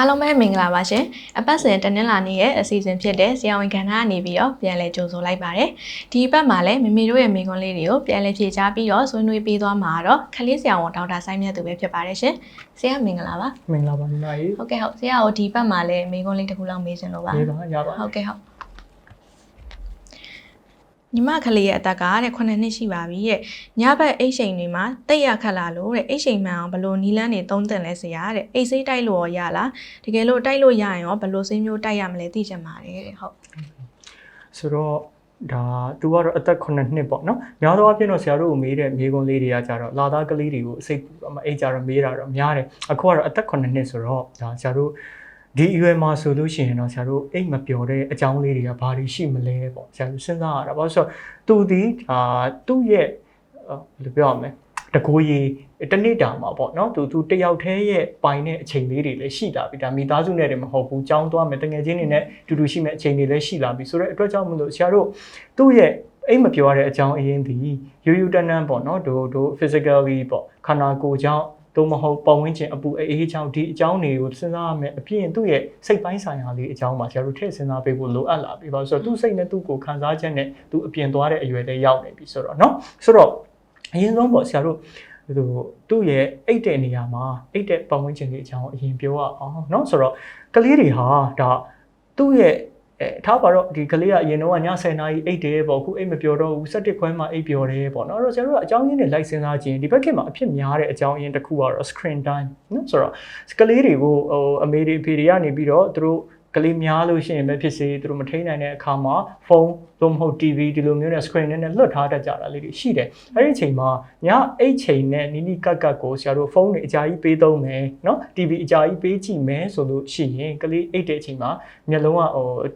အားလုံးပဲမင်္ဂလာပါရှင်အပတ်စဉ်တနင်္လာနေ့ရဲ့အစီအစဉ်ဖြစ်တဲ့ဆရာဝန်ကဏ္ဍကနေပြီးတော့ပြန်လည်ကြိုဆိုလိုက်ပါတယ်ဒီအပတ်မှာလည်းမမေတို့ရဲ့မိကွန်းလေးတွေကိုပြန်လည်ဖြေကြားပြီးတော့ဆွေးနွေးပေးသွားမှာတော့ခလေးဆရာဝန်ဒေါက်တာဆိုင်းမြတ်သူပဲဖြစ်ပါတယ်ရှင်ဆရာမင်္ဂလာပါမင်္ဂလာပါညီမကြီးဟုတ်ကဲ့ဟုတ်ဆရာကိုဒီပတ်မှာလည်းမိကွန်းလေးတစ်ခုလောက်မေးချင်လို့ပါရပါဟုတ်ကဲ့ဟုတ်ညီမကလေးရဲ့အသက်ကတဲ့9နှစ်ရှိပါပြီရဲ့ညဘက်အိတ်ရှိန်တွေမှာတိတ်ရခက်လာလို့တဲ့အိတ်ရှိန်မှန်အောင်ဘယ်လိုနီးလန်းတွေသုံးသင့်လဲဆရာတဲ့အိတ်ဆေးတိုက်လို့ရလားတကယ်လို့တိုက်လို့ရရင်ရောဘယ်လိုဆေးမျိုးတိုက်ရမလဲသိချင်ပါတယ်တဲ့ဟုတ်ဆိုတော့ဒါသူကတော့အသက်9နှစ်ပေါ့နော်များသောအားဖြင့်တော့ဆရာတို့ကိုမေးတဲ့မေးခွန်းလေးတွေကကြတော့လာသားကလေးတွေကိုစိတ်အိတ်ကြတော့မေးတာတော့များတယ်အခုကတော့အသက်9နှစ်ဆိုတော့ဒါဆရာတို့ဒီအရွယ်မှာဆိုလို့ရှိရင်တော့ဆရာတို့အိတ်မပျော်တဲ့အကြောင်းလေးတွေကဘာတွေရှိမလဲပေါ့ဆရာတို့စဉ်းစားရတာပေါ့ဆိုတော့သူဒီသူ့ရဲ့ဘယ်လိုပြောရမလဲတကိုးကြီးတနေ့တာမှာပေါ့နော်သူတယောက်တည်းရဲ့ပိုင်တဲ့အချိန်လေးတွေလည်းရှိလာပြီဒါမိသားစုနဲ့တည်းမဟုတ်ဘူးကြောင်းသွားမယ်တငယ်ချင်းတွေနဲ့တူတူရှိမဲ့အချိန်တွေလည်းရှိလာပြီဆိုတော့အတွက်ကြောင့်မလို့ဆရာတို့သူ့ရဲ့အိတ်မပြောရတဲ့အကြောင်းအရင်းဒီယူတန်းတန်းပေါ့နော်တို့ physically ပေါ့ခန္ဓာကိုယ်ကြောင့်တော့မဟုတ်ပတ်ဝန်းကျင်အပူအေးချောင်းဒီအကြောင်းတွေကိုစဉ်းစားရမယ်အပြင်သူ့ရဲ့စိတ်ပိုင်းဆိုင်ရာလေးအကြောင်းမှာဆရာတို့ထည့်စဉ်းစားပေးဖို့လိုအပ်လာပြီပေါ့ဆိုတော့သူ့စိတ်နဲ့သူ့ကိုခံစားချက်နဲ့သူအပြင်သွားတဲ့အရွယ်လေးရောက်နေပြီဆိုတော့เนาะဆိုတော့အရင်ဆုံးပေါ့ဆရာတို့သူ့ရဲ့အိတ်တဲ့နေရာမှာအိတ်တဲ့ပတ်ဝန်းကျင်လေးအကြောင်းအရင်ပြောရအောင်เนาะဆိုတော့ကလေးတွေဟာဒါသူ့ရဲ့ထားပါတော့ဒီကလေးကအရင်တော့ည10နာရီအိတ်တယ်ပေါ့အခုအိတ်မပြောတော့ဘူး17ခွဲမှအိတ်ပြောတယ်ပေါ့နော်အဲ့တော့ဆရာတို့ကအကြောင်းရင်းတွေလိုက်စဉ်းစားကြည့်ရင်ဒီဘက်ခေတ်မှာအဖြစ်များတဲ့အကြောင်းရင်းတစ်ခုကတော့ screen time နော်ဆိုတော့ကလေးတွေကိုအမေတွေအဖေတွေကနေပြီးတော့သူတို့ကလေးများလို့ရှိရင်ပဲဖြစ်စေသူတို့မထိန်းနိုင်တဲ့အခါမှာဖုန်းသို့မဟုတ် TV ဒီလိုမျိုးနဲ့ screen နဲ့လွတ်ထားတတ်ကြတာလေးတွေရှိတယ်အဲ့ဒီအချိန်မှာညအိတ်ချိန်နဲ့နီးနီးကပ်ကပ်ကိုဆရာတို့ဖုန်းတွေအကြာကြီးပေးသုံးမယ်နော် TV အကြာကြီးပေးကြည့်မယ်ဆိုလို့ရှိရင်ကလေးအိတ်တဲ့အချိန်မှာမျက်လုံးက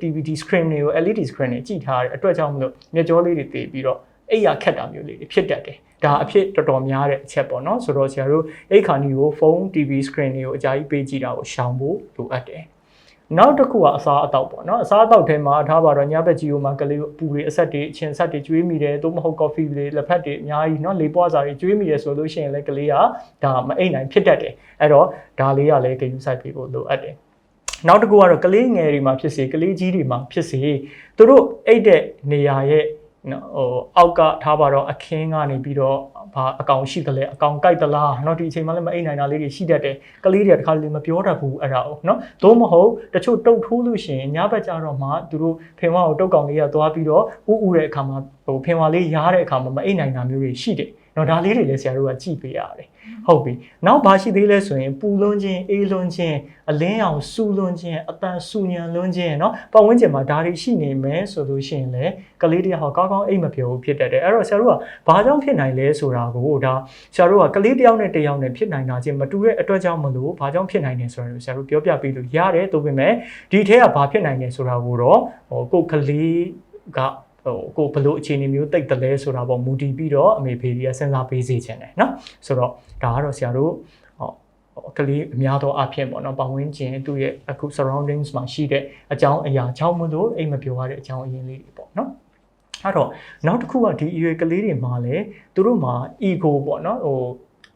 TV screen တွေကို LED screen တွေကြည့်ထားတဲ့အတွက်ကြောင့်မလို့မျက်ကြောလေးတွေတည်ပြီးတော့အိတ်ရခက်တာမျိုးလေးတွေဖြစ်တတ်တယ်ဒါအဖြစ်တော်တော်များတဲ့အချက်ပေါ့နော်ဆိုတော့ဆရာတို့အိတ်ခါနီကိုဖုန်း TV screen တွေကိုအကြာကြီးပေးကြည့်တာကိုရှောင်ဖို့လိုအပ်တယ်နောက်တစ်ခုကအစားအသောက်ပေါ့နော်အစားအသောက်ထဲမှာထားပါတော့ညဘက်ကြီးကိုမှကလေးပူတွေအဆက်တွေအချင်းဆက်တွေကျွေးမိတယ်သို့မဟုတ် coffee တွေလက်ဖက်တွေအများကြီးနော်လေပွားစာတွေကျွေးမိတယ်ဆိုလို့ရှိရင်လည်းကလေးကဒါမအိပ်နိုင်ဖြစ်တတ်တယ်အဲ့တော့ဒါလေးကလည်းဂရုစိုက်ပေးဖို့လိုအပ်တယ်နောက်တစ်ခုကတော့ကလေးငယ်တွေမှာဖြစ်စေကလေးကြီးတွေမှာဖြစ်စေသူတို့အိပ်တဲ့နေရာရဲ့အောက်ကထားပါတော့အခင်းကနေပြီးတော့ဘာအကောင်ရှိတယ်လဲအကောင်ကြိုက်သလားเนาะဒီအချိန်မှလည်းမအိပ်နိုင်တာလေးတွေရှိတတ်တယ်ကလေးတွေကတခါလေမပြောတတ်ဘူးအဲ့ဒါ哦เนาะသို့မဟုတ်တချို့တုတ်ထိုးလို့ရှိရင်ညဘက်ကြတော့မှသူတို့ဖင်ဝါကိုတုတ်ကောင်လေးကသွားပြီးတော့ဥတဲ့အခါမှာဖင်ဝါလေးရားတဲ့အခါမှာမအိပ်နိုင်တာမျိုးတွေရှိတယ်เนาะဒါလေးတွေလည်းဆရာတို့ကကြည့်ပေးရတယ်ဟုတ်ပြီနောက်ဘာရှိသေးလဲဆိုရင်ပူလွန်းခြင်းအေးလွန်းခြင်းအလင်းရောင်စူလွန်းခြင်းအတန်စူညံလွန်းခြင်းเนาะပတ်ဝန်းကျင်မှာဒါတွေရှိနေမယ်ဆိုလို့ရှိရင်လည်းကလေးတွေဟာကောင်းကောင်းအိပ်မပြောဘူးဖြစ်တတ်တယ်အဲ့တော့ဆရာတို့ကဘာကြောင့်ဖြစ်နိုင်လဲဆိုတာကိုဒါဆရာတို့ကကလေးတစ်ယောက်နဲ့တစ်ယောက်နဲ့ဖြစ်နိုင်တာချင်းမတူတဲ့အတွက်ကြောင့်မလို့ဘာကြောင့်ဖြစ်နိုင်တယ်ဆိုတာကိုဆရာတို့ပြောပြပေးလို့ရတယ်သို့ပေမဲ့ဒီထဲကဘာဖြစ်နိုင်တယ်ဆိုတာကိုတော့ကိုယ်ကလေးကကိုဘလို့အခြေအနေမျိုးတိတ်တယ်လဲဆိုတာပေါ့မူတည်ပြီးတော့အမေဖေတွေကစဉ်းစားပေးစေချင်တယ်เนาะဆိုတော့ဒါကတော့ဆရာတို့ကလေးအများသောအားဖြင့်ပေါ့နော်ပတ်ဝန်းကျင်သူ့ရဲ့အခု surroundings မှာရှိတဲ့အကြောင်းအရာကြောင့်မလို့အိမ်မပြောရတဲ့အကြောင်းအရင်းလေးတွေပေါ့နော်အဲ့တော့နောက်တစ်ခုကဒီအရွယ်ကလေးတွေမှာလည်းသူတို့မှာ ego ပေါ့နော်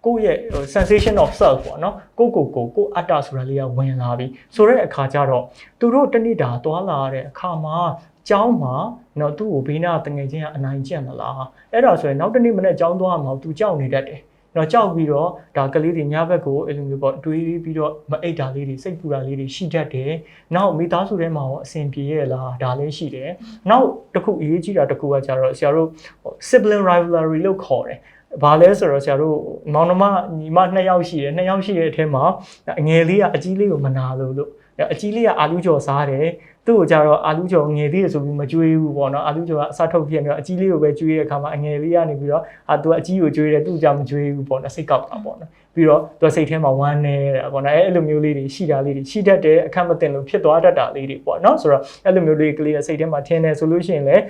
ကိုယ့်ရဲ့ sensation of self ပေါ့နော်ကိုအတ္တဆိုတာလေးကဝင်လာပြီဆိုတဲ့အခါကျတော့သူတို့တနေ့တာသွားလာတဲ့အခါမှာကျောင်းမှာတော့သူ့ကိုဘေးနာတငယ်ချင်းကအနိုင်ကျင့်မလားအဲ့ဒါဆိုရင်နောက်တနေ့မနေ့ကျောင်းသွားမှာသူကြောက်နေတတ်တယ်တော့ကြောက်ပြီးတော့ဒါကလေးတွေညဘက်ကိုအဲ့လိုမျိုးပေါ့တွေးပြီးတော့မအိပ်တာလေးတွေစိတ်ပူတာလေးတွေရှိတတ်တယ်။နောက်မိသားစုထဲမှာရောအဆင်ပြေရဲ့လားဒါလည်းရှိတယ်။နောက်တစ်ခုအရေးကြီးတာတစ်ခုကကြတော့ဆရာတို့ sibling rivalry လို့ခေါ်တယ်။ဘာလဲဆိုတော့ဆရာတို့မောင်နှမညီမ2ယောက်ရှိတယ်2ယောက်ရှိတဲ့အထက်မှာအငယ်လေးကအကြီးလေးကိုမနာလို့အကြီးလေးကအာလူးကြော်စားတယ်သူ့ကိုကြတော့အာလူးကြော်ငယ်သေးတယ်ဆိုပြီးမကြွေးဘူးပေါ့နော်အာလူးကြော်ကအစားထုတ်ပြည့်နေတော့အကြီးလေးကိုပဲကြွေးတဲ့အခါမှာအငယ်လေးကနေပြီးတော့သူကအကြီးကိုကြွေးတယ်သူ့ကြောင့်မကြွေးဘူးပေါ့နော်စိတ်ကောက်တာပေါ့နော်ပြီးတော့သူစိတ်ထဲမှာဝမ်းနေတာပေါ့နော်အဲ့လိုမျိုးလေးတွေရှိတာလေးတွေရှိတတ်တယ်အခက်မတင်လို့ဖြစ်သွားတတ်တာလေးတွေပေါ့နော်ဆိုတော့အဲ့လိုမျိုးလေးကလေးရဲ့စိတ်ထဲမှာထင်းနေဆိုလို့ရှိရင်လည်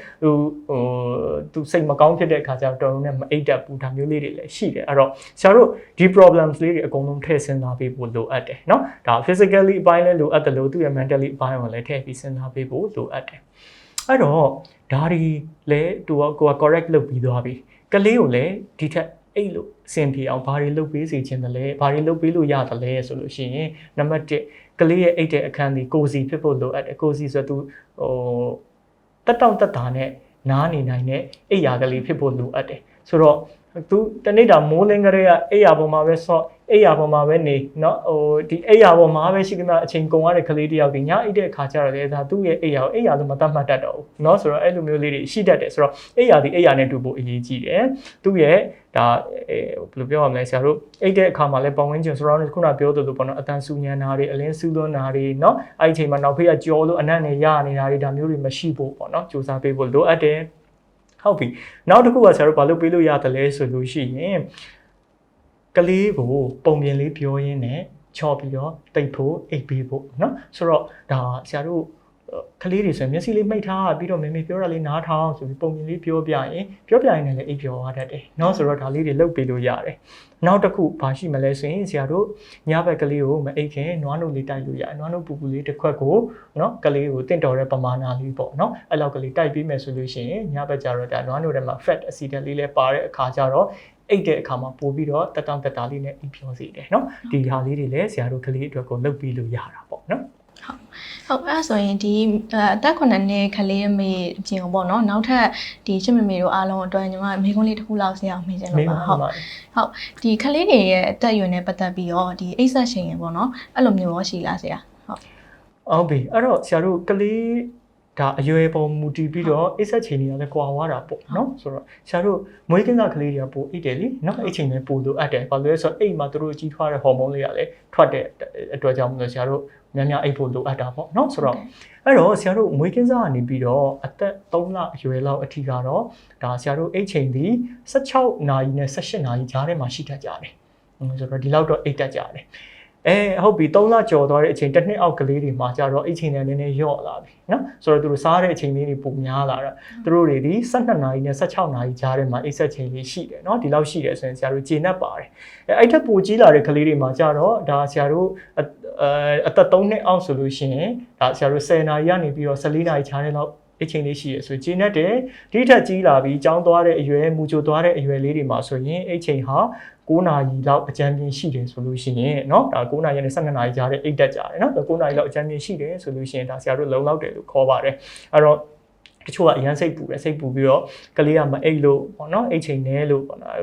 းသူစိတ်မကောင်းဖြစ်တဲ့အခါကျတော့တော်တော်နဲ့မအိပ်တတ်ဘူးဒါမျိုးလေးတွေလည်းရှိတယ်အဲ့တော့ဆရာတို့ဒီ problems လေးတွေအကုန်လုံးထည့်စဉ်းစားပေးဖို့လိုအပ်တယ်နော်ဒါ physically အပိုင်းလည်းလိုအပ်တယ်လို့သူ့ရဲ့ mentally အပိုင်းကိုလည်းထည့်ပြီးစဉ်းစားပေးဖို့လိုအပ်တယ်အဲ့တော့ဒါတွေလည်းကိုက correct လုပ်ပြီးသွားပြီကလေးကိုလည်းဒီထက်အိတ်လို့အဆင်ပြေအောင်ဘာတွေလုပ်ပေးစေချင်တယ်လဲဘာတွေလုပ်ပေးလို့ရတယ်လဲဆိုလို့ရှိရင်နံပါတ်1 ကလေးရဲ့အိတ်တဲ့အခန်းဒီကိုစီဖြစ်ဖို့လိုအပ်တယ်ကိုစီဆိုသူတက်တောင့်တက်တာနဲ့နားနေနိုင်တဲ့အိတ်ရာကလေးဖြစ်ဖို့လိုအပ်တယ်ဆိုတော့သူတနေ့တာမိုးလင်းကလေးကအိတ်ရာပေါ်မှာပဲဆော့အိတ်ရာပေါ်မှာပဲနေเนาะဒီအိတ်ရာပေါ်မှာပဲရှိကမှအချိန်ကုန်ရတဲ့ကလေးတယောက်ဒီညအိတ်တဲ့အခါကျတော့လေဒါသူ့ရဲ့အိတ်ရာကိုအိတ်ရာလို့မတတ်မှတ်တတ်တော့ဘူးเนาะဆိုတော့အဲ့လိုမျိုးလေးတွေရှိတတ်တယ်ဆိုတော့အိတ်ရာဒီအိတ်ရာနဲ့တူဖို့အရေးကြီးတယ်သူ့ရဲ့ဒါဘယ်လိုပြောရမလဲဆရာတို့အိတ်တဲ့အခါမှာလည်းပတ်ဝန်းကျင် surrounding ခုနပြောသလိုပေါ့နော်အတန်ဆူညံတာတွေအလင်းဆူသွန်းတာတွေเนาะအဲ့ဒီအချိန်မှာနောက်ဖေးကကြောလို့အနံ့နဲ့ရနေတာတွေဒါမျိုးတွေမရှိဖို့ပေါ့နော်စူးစမ်းပေးဖို့လိုအပ်တယ်ဟုတ်ပြီနောက်တစ်ခုကဆရာတို့ဘာလို့ပေးလို့ရတယ်လဲဆိုလို့ရှိရင်ကလေးကိုပုံပြင်လေးပြောရင်းနဲ့ချော့ပြီးတော့တိတ်ဖို့အိတ်ပေးဖို့เนาะဆိုတော့ဒါဆရာတို့ကလေးတွေဆိုရင်မျက်စိလေးမှိတ်ထားပြီးတော့မေမေပြောတာလေးနားထောင်ဆိုပြီးပုံပြင်လေးပြောပြရင်လည်းအိပ်ပျော်သွားတတ်တယ်เนาะဆိုတော့ဒါလေးတွေလုပ်ပေးလို့ရတယ်နောက်တစ်ခုဘာရှိမလဲဆိုရင်ဆရာတို့ညဘက်ကလေးကိုမအိတ်ခင်နွားနို့လေးတိုက်လို့ရတယ်နွားနို့ပူပူလေးတစ်ခွက်ကိုเนาะကလေးကိုတင့်တော်တဲ့ပမာဏလေးပေါ့เนาะအဲ့လောက်ကလေးတိုက်ပြီးမယ်ဆိုလို့ရှိရင်ညဘက်ကျတော့ဒါနွားနို့ထဲမှာ fat acid လေးလည်းပါတဲ့အခါကျတော့အိတ်တဲ့အခါမှာပို့ပြီးတော့တက်တောင့်တက်တာလေးနဲ့အိပ်ပျော်စေတယ်เนาะဒီဟာလေးတွေလည်းဆရာတို့ကလေးအတွက်ကိုလုပ်ပြီးလို့ရတာပေါ့เนาะဟုတ်အဲ့ဆိုရင်ဒီအသက်9နှစ်ကလေးအမေအပြင်ပေါ့နော်နောက်ထပ်ဒီချစ်မမေတို့အားလုံးအတွက်ညီမမိကုန်းလေးတစ်ခုလောက်ဆရာမေးချင်လို့ပါဟုတ်ဒီကလေးတွေရဲ့အသက်အရွယ်နဲ့ပတ်သက်ပြီးတော့ဒီအိပ်ဆက်ရှင်ရပေါ့နော်အဲ့လိုမျိုးရောရှိလားဆရာဟုတ်ပြီအဲ့တော့ဆရာတို့ကလေးဒါအရွယ်ပေါ်မူတည်ပြီးတော့အိပ်ဆက်ချိန်တွေကလည်းကွာသွားတာပေါ့နော်ဆိုတော့ဆရာတို့မွေးကင်းသားကလေးတွေကပိုအိပ်တယ်လीနော်အိပ်ချိန်လည်းပိုလိုအပ်တယ်ဘာလို့လဲဆိုတော့အိပ်မှာတို့ကြီးထွားတဲ့ဟော်မုန်းလေးကလည်းထွက်တဲ့အတွက်ကြောင့်မလို့ဆရာတို့များအိပ်ဖို့လိုအပ်တာပေါ့เนาะဆိုတော့အဲ့တော့ဆရာတို့မွေးကင်းစားကနေပြီးတော့အသက်3လအရွယ်လောက်အထိကတော့ဒါဆရာတို့အိပ်ချိန်ဒီ16နာရီနဲ့18နာရီကြားထဲမှာရှိတတ်ကြတယ်ဆိုတော့ဒီလောက်တော့အိပ်တတ်ကြတယ်ဟုတ်ပြီ3လကျော်သွားတဲ့အချိန်တစ်နှစ်အောက်ကလေးတွေမှာကြတော့အိပ်ချိန်တွေနည်းနည်းလျော့လာပြီเนาะဆိုတော့သူတို့စားတဲ့အချိန်လေးတွေပုံများလာတာသူတို့တွေဒီ12နာရီနဲ့16နာရီကြားထဲမှာအိပ်ဆက်ချိန်လေးရှိတယ်เนาะဒီလောက်ရှိတယ်ဆိုရင်ဆရာတို့ကျေနပ်ပါတယ်အဲ့ထက်ပိုကြီးလာတဲ့ကလေးတွေမှာကြတော့ဒါဆရာတို့အသက်3နှစ်အောက်ဆိုလို့ရှိရင်ဒါဆရာတို့10နာရီကနေပြီးတော့14နာရီခြားတဲ့လောက်အချိန်လေးရှိရဆိုကျေနပ်တယ်ဒီထက်ကြီးလာပြီးကျောင်းသွားတဲ့အရွယ်မူကြိုသွားတဲ့အရွယ်လေးတွေမှာဆိုရင်အချိန်ဟာ9နာရီလောက်အကြမ်းပြင်းရှိတယ်ဆိုလို့ရှိရင်เนาะဒါ9နာရီနဲ့12နာရီကြားတဲ့အိတ်တက်ကြတယ်เนาะ9နာရီလောက်အကြမ်းပြင်းရှိတယ်ဆိုလို့ရှိရင်ဒါဆရာတို့လုံလောက်တယ်လို့ခေါ်ပါတယ်အဲ့တော့တချို့ကအရန်စိတ်ပူတယ်စိတ်ပူပြီးတော့ကလေးကမအိတ်လို့ပေါ့နော်အိတ်ချိန်နဲလို့ပေါ့နော်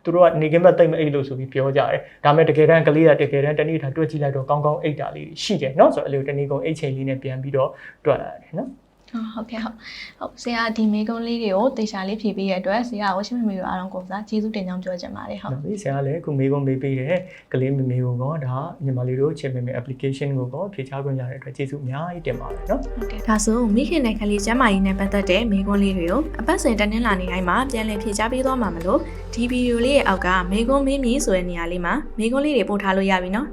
သူတို့ကနေကင်းဘက်တိတ်မအိတ်လို့ဆိုပြီးပြောကြတယ်ဒါမဲ့တကယ်တမ်းကလေးကတကယ်တမ်းတနေ့ထားတွက်ကြည့်လိုက်တော့ကောင်းကောင်းအိတ်တာလေးရှိတယ်เนาะဆိုတော့အဲ့လိုတနေ့ကုန်အိတ်ချိန်လေးနဲ့ပြန်ပြီးတော့တွက်ရတယ်เนาะဟုတ်ကဲ့ဟုတ်ဆရာဒီမေကုန်းလေးတွေကိုတေချာလေးဖြည့်ပေးရတဲ့အတွက်ဆရာကိုရှင်းမေမေတို့အားလုံးကိုစားကျေးဇူးတင်ကြောင်းပြောချင်ပါတယ်ဟုတ်ပြီဆရာလည်းအခုမေကုန်းပေးပေးတယ်ကလေးမေမေကိုတော့ဒါညီမလေးတို့ချစ်မေမေ application ကိုတော့ဖြည့်ချခွင့်ရတဲ့အတွက်ကျေးဇူးအများကြီးတင်ပါတယ်เนาะဟုတ်ကဲ့ဒါဆိုမိခင်နဲ့ကလေးကျမ်းမာရေးနဲ့ပတ်သက်တဲ့မေကုန်းလေးတွေကိုအပတ်စဉ်တနင်္လာနေ့တိုင်းမှာပြန်လည်ဖြည့်ချပေးသွားမှာမလို့ဒီဗီဒီယိုလေးရဲ့အောက်ကမေကုန်းမေးမြည်ဆိုတဲ့နေရာလေးမှာမေကုန်းလေးတွေပို့ထားလို့ရပြီเนาะ